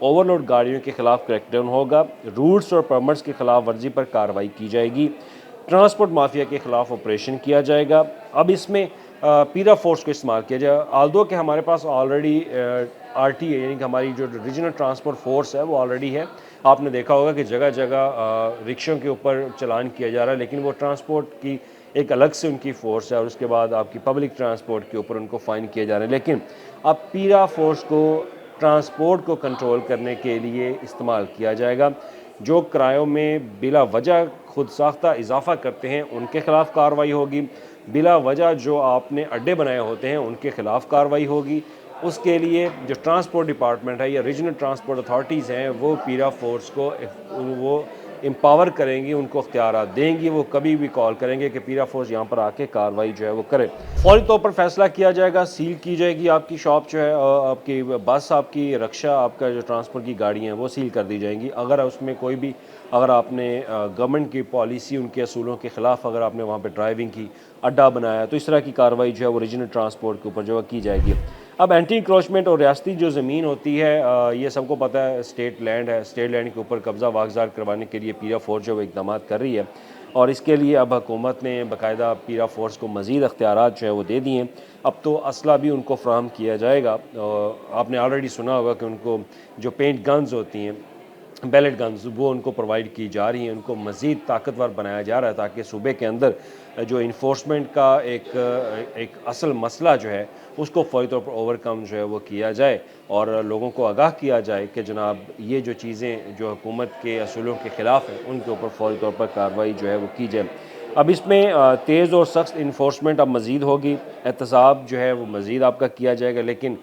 Overload गाड़ियों के खिलाफ क्रैकडाउन होगा, रूल्स और परमिट्स की खिलाफ वर्जी पर कार्रवाई की जाएगी, ट्रांसपोर्ट माफिया के खिलाफ ऑपरेशन किया जाएगा। अब इसमें पीरा फोर्स को इस्तेमाल किया जाए, आल्दो कि हमारे पास ऑलरेडी RTA यानी कि हमारी जो रीजनल ट्रांसपोर्ट फोर्स है वो ऑलरेडी है। आपने देखा होगा कि जगह जगह रिक्शों के ऊपर चलान किया जा रहा है, लेकिन वो ट्रांसपोर्ट की एक अलग से उनकी फ़ोर्स है और उसके बाद आपकी पब्लिक ट्रांसपोर्ट के ऊपर उनको फ़ाइन किए जा रहे हैं। लेकिन अब पीरा फोर्स को ट्रांसपोर्ट को कंट्रोल करने के लिए इस्तेमाल किया जाएगा। जो किरायों में बिला वजह खुद साख्ता इजाफा करते हैं उनके खिलाफ कार्रवाई होगी, बिला वजह जो आपने अड्डे बनाए होते हैं उनके खिलाफ कार्रवाई होगी। उसके लिए जो ट्रांसपोर्ट डिपार्टमेंट है या रीजनल ट्रांसपोर्ट अथॉरिटीज़ हैं वो पीरा फोर्स को वो एम्पावर करेंगी, उनको अख्तियारात देंगी, वो कभी भी कॉल करेंगे कि पीरा फोर्स यहाँ पर आके कार्रवाई जो है वो करे। फौरी तौर पर फैसला किया जाएगा, सील की जाएगी आपकी शॉप जो है, आपकी बस, आपकी रक्षा, आपका जो ट्रांसपोर्ट की गाड़ियाँ हैं वो सील कर दी जाएंगी। अगर उसमें कोई भी अगर आपने गवर्नमेंट की पॉलिसी उनके असूलों के ख़िलाफ़ अगर आपने वहाँ पर ड्राइविंग की, अड्डा बनाया, तो इस तरह की कार्रवाई जो है वो रीजनल ट्रांसपोर्ट के ऊपर जो है की जाएगी। अब एंटी इंक्रोचमेंट और रियासती जो ज़मीन होती है, ये सबको पता है स्टेट लैंड है, स्टेट लैंड के ऊपर कब्ज़ा वागज़ार करवाने के लिए पीरा फोर्स जो है इक़दाम कर रही है और इसके लिए अब हुकूमत ने बाकायदा पीरा फोर्स को मज़ीद अख्तियारात जो है वो दे दिए हैं। अब तो असला भी उनको फ्राहम किया जाएगा। आपने ऑलरेडी सुना होगा कि उनको जो पेंट गन्स होती हैं, बैलेट गन्स, वो उनको प्रोवाइड की जा रही हैं, उनको मज़ीद ताकतवर बनाया जा रहा है ताकि सूबे के अंदर जो इन्फोर्समेंट का एक असल मसला जो है उसको फ़ौरी तौर पर ओवरकम जो है वो किया जाए और लोगों को आगाह किया जाए कि जनाब ये जो चीज़ें जो हुकूमत के असूलों के ख़िलाफ़ हैं उनके ऊपर फ़ौरी तौर पर कार्रवाई जो है वो की जाए। अब इसमें तेज़ और सख्त इन्फोर्समेंट अब मज़ीद होगी, एहतसाब जो है वो मज़ीद आपका किया जाएगा, लेकिन